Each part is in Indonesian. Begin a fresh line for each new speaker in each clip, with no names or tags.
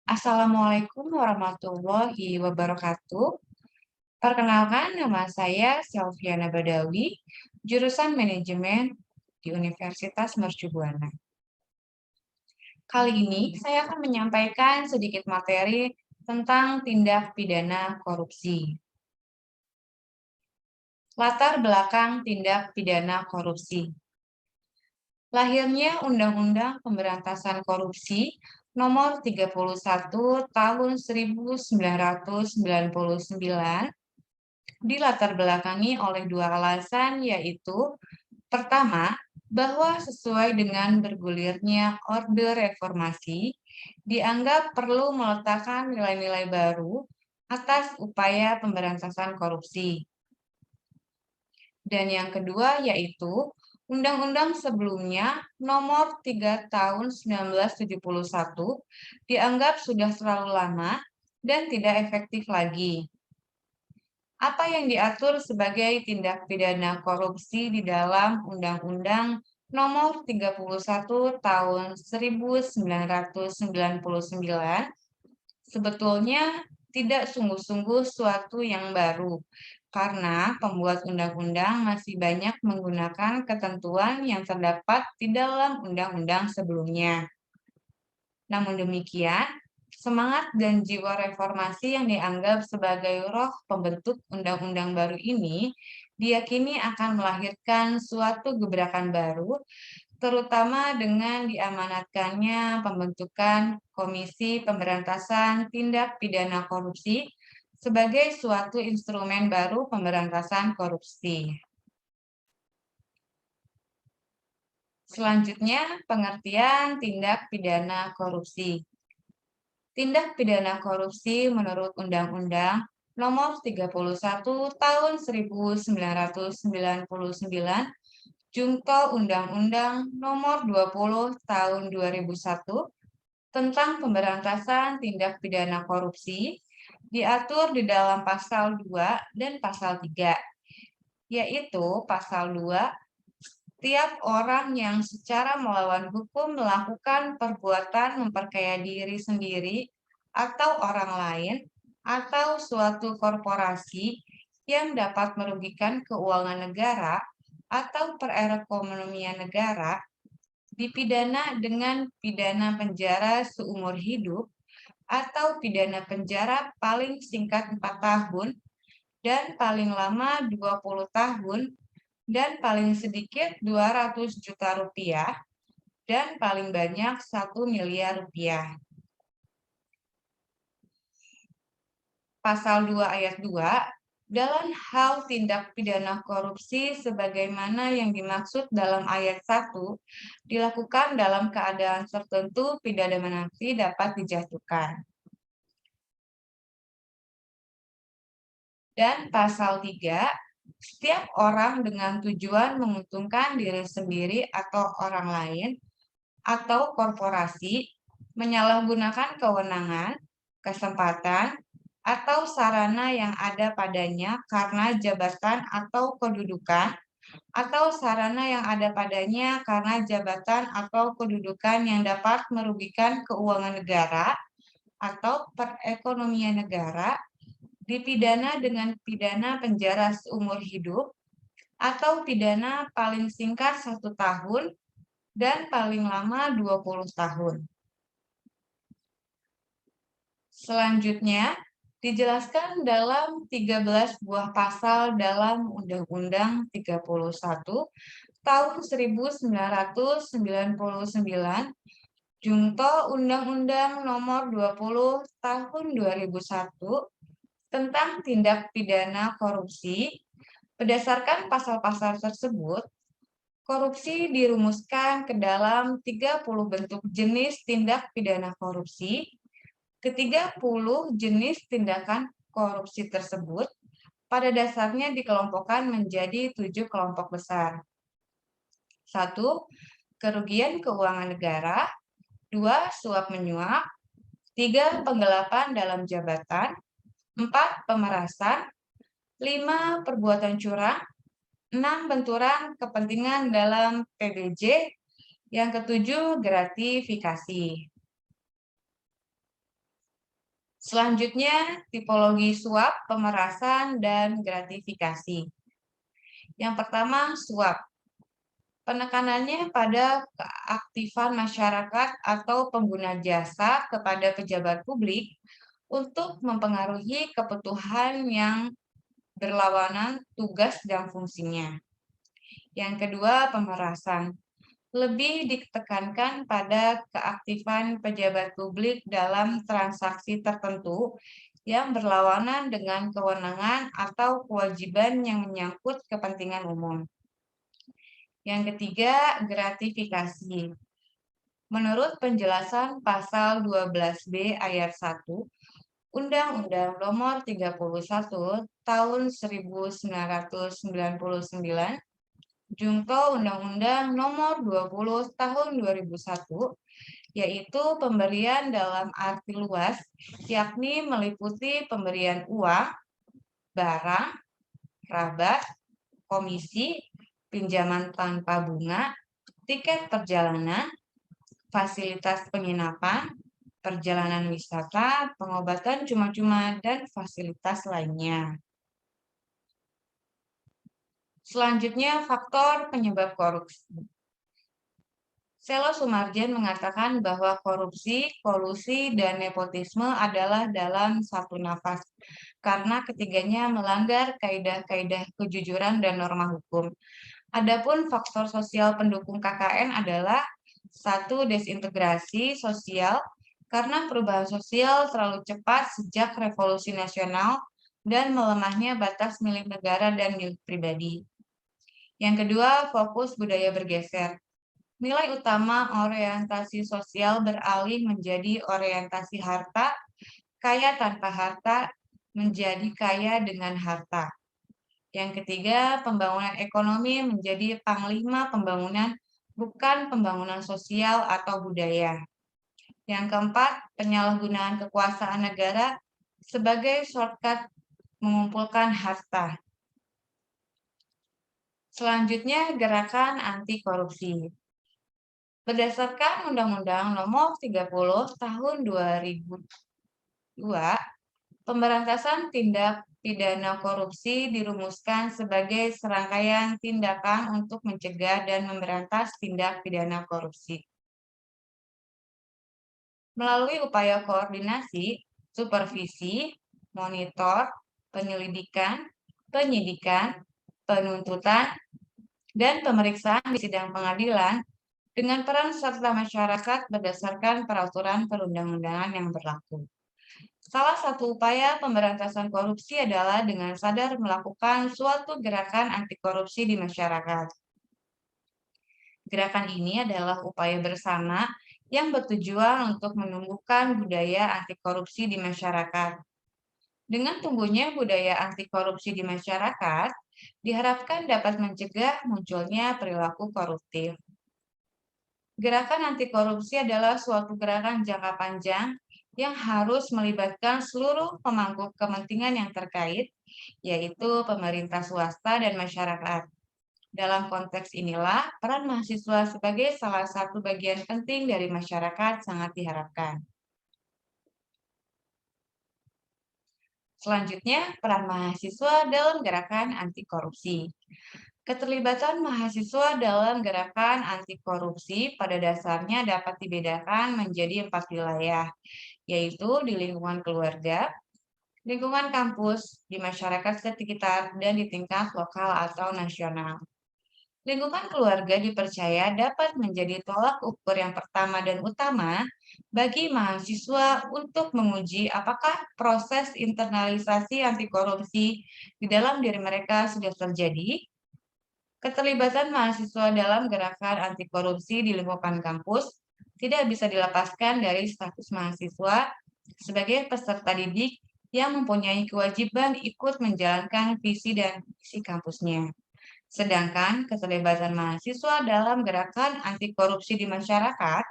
Assalamualaikum warahmatullahi wabarakatuh. Perkenalkan, nama saya Selviana Badawi, jurusan Manajemen di Universitas Mercu Buana. Kali ini saya akan menyampaikan sedikit materi tentang tindak pidana korupsi. Latar belakang tindak pidana korupsi. Lahirnya Undang-Undang Pemberantasan Korupsi Nomor 31 Tahun 1999 dilatar belakangi oleh dua alasan, yaitu pertama, bahwa sesuai dengan bergulirnya Orde Reformasi, dianggap perlu meletakkan nilai-nilai baru atas upaya pemberantasan korupsi. Dan yang kedua yaitu Undang-Undang sebelumnya Nomor 3 Tahun 1971 dianggap sudah terlalu lama dan tidak efektif lagi. Apa yang diatur sebagai tindak pidana korupsi di dalam Undang-Undang Nomor 31 Tahun 1999 sebetulnya tidak sungguh-sungguh suatu yang baru, karena pembuat undang-undang masih banyak menggunakan ketentuan yang terdapat di dalam undang-undang sebelumnya. Namun demikian, semangat dan jiwa reformasi yang dianggap sebagai roh pembentuk undang-undang baru ini diyakini akan melahirkan suatu gebrakan baru, terutama dengan diamanatkannya pembentukan Komisi Pemberantasan Tindak Pidana Korupsi sebagai suatu instrumen baru pemberantasan korupsi. Selanjutnya, pengertian tindak pidana korupsi. Tindak pidana korupsi menurut Undang-Undang Nomor 31 Tahun 1999, Junto Undang-Undang Nomor 20 Tahun 2001 tentang pemberantasan tindak pidana korupsi diatur di dalam pasal 2 dan pasal 3, yaitu pasal 2, setiap orang yang secara melawan hukum melakukan perbuatan memperkaya diri sendiri atau orang lain atau suatu korporasi yang dapat merugikan keuangan negara atau perekonomian negara dipidana dengan pidana penjara seumur hidup atau pidana penjara paling singkat 4 tahun dan paling lama 20 tahun dan paling sedikit 200 juta rupiah dan paling banyak 1 miliar rupiah. Pasal 2 ayat 2, dalam hal tindak pidana korupsi sebagaimana yang dimaksud dalam ayat 1 dilakukan dalam keadaan tertentu, pidana mati dapat dijatuhkan. Dan pasal 3, setiap orang dengan tujuan menguntungkan diri sendiri atau orang lain atau korporasi menyalahgunakan kewenangan, kesempatan, atau sarana yang ada padanya karena jabatan atau kedudukan, atau sarana yang ada padanya karena jabatan atau kedudukan yang dapat merugikan keuangan negara atau perekonomian negara, dipidana dengan pidana penjara seumur hidup atau pidana paling singkat 1 tahun dan paling lama 20 tahun. Selanjutnya, dijelaskan dalam 13 buah pasal dalam Undang-Undang 31 Tahun 1999, Junto Undang-Undang Nomor 20 Tahun 2001 tentang tindak pidana korupsi. Berdasarkan pasal-pasal tersebut, korupsi dirumuskan ke dalam 30 bentuk jenis tindak pidana korupsi. Ke-30 jenis tindakan korupsi tersebut pada dasarnya dikelompokkan menjadi 7 kelompok besar. 1. Kerugian keuangan negara. 2. Suap menyuap. 3. Penggelapan dalam jabatan. 4. Pemerasan. 5. Perbuatan curang. 6. Benturan kepentingan dalam PBJ. Yang ke-7, gratifikasi. Selanjutnya, tipologi suap, pemerasan, dan gratifikasi. Yang pertama, suap. Penekanannya pada keaktifan masyarakat atau pengguna jasa kepada pejabat publik untuk mempengaruhi kebutuhan yang berlawanan tugas dan fungsinya. Yang kedua, pemerasan. Lebih ditekankan pada keaktifan pejabat publik dalam transaksi tertentu yang berlawanan dengan kewenangan atau kewajiban yang menyangkut kepentingan umum. Yang ketiga, gratifikasi. Menurut penjelasan pasal 12B ayat 1 Undang-Undang Nomor 31 Tahun 1999, Junto Undang-Undang Nomor 20 Tahun 2001, yaitu pemberian dalam arti luas, yakni meliputi pemberian uang, barang, raba, komisi, pinjaman tanpa bunga, tiket perjalanan, fasilitas penginapan, perjalanan wisata, pengobatan cuma-cuma, dan fasilitas lainnya. Selanjutnya, faktor penyebab korupsi. Selo Sumarjan mengatakan bahwa korupsi, kolusi, dan nepotisme adalah dalam satu nafas, karena ketiganya melanggar kaidah-kaidah kejujuran dan norma hukum. Adapun faktor sosial pendukung KKN adalah satu, desintegrasi sosial, karena perubahan sosial terlalu cepat sejak revolusi nasional dan melemahnya batas milik negara dan milik pribadi. Yang kedua, fokus budaya bergeser. Nilai utama orientasi sosial beralih menjadi orientasi harta, kaya tanpa harta menjadi kaya dengan harta. Yang ketiga, pembangunan ekonomi menjadi panglima pembangunan, bukan pembangunan sosial atau budaya. Yang keempat, penyalahgunaan kekuasaan negara sebagai shortcut mengumpulkan harta. Selanjutnya, gerakan anti korupsi. Berdasarkan Undang-Undang Nomor 30 Tahun 2002, pemberantasan tindak pidana korupsi dirumuskan sebagai serangkaian tindakan untuk mencegah dan memberantas tindak pidana korupsi. Melalui upaya koordinasi, supervisi, monitor, penyelidikan, penyidikan, penuntutan, dan pemeriksaan di sidang pengadilan dengan peran serta masyarakat berdasarkan peraturan perundang-undangan yang berlaku. Salah satu upaya pemberantasan korupsi adalah dengan sadar melakukan suatu gerakan anti korupsi di masyarakat. Gerakan ini adalah upaya bersama yang bertujuan untuk menumbuhkan budaya anti korupsi di masyarakat. Dengan tumbuhnya budaya anti korupsi di masyarakat, diharapkan dapat mencegah munculnya perilaku koruptif. Gerakan anti korupsi adalah suatu gerakan jangka panjang yang harus melibatkan seluruh pemangku kepentingan yang terkait, yaitu pemerintah swasta dan masyarakat. Dalam konteks inilah, peran mahasiswa sebagai salah satu bagian penting dari masyarakat sangat diharapkan. Selanjutnya, peran mahasiswa dalam gerakan anti korupsi. Keterlibatan mahasiswa dalam gerakan anti korupsi pada dasarnya dapat dibedakan menjadi 4 wilayah, yaitu di lingkungan keluarga, lingkungan kampus, di masyarakat sekitar, dan di tingkat lokal atau nasional. Lingkungan keluarga dipercaya dapat menjadi tolak ukur yang pertama dan utama bagi mahasiswa untuk menguji apakah proses internalisasi anti korupsi di dalam diri mereka sudah terjadi. Keterlibatan mahasiswa dalam gerakan anti korupsi di lingkungan kampus tidak bisa dilepaskan dari status mahasiswa sebagai peserta didik yang mempunyai kewajiban ikut menjalankan visi dan misi kampusnya. Sedangkan keterlibatan mahasiswa dalam gerakan anti korupsi di masyarakat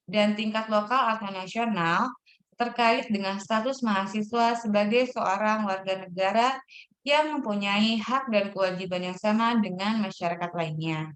dan tingkat lokal atau nasional terkait dengan status mahasiswa sebagai seorang warga negara yang mempunyai hak dan kewajiban yang sama dengan masyarakat lainnya.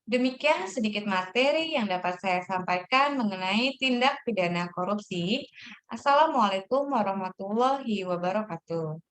Demikian sedikit materi yang dapat saya sampaikan mengenai tindak pidana korupsi. Assalamualaikum warahmatullahi wabarakatuh.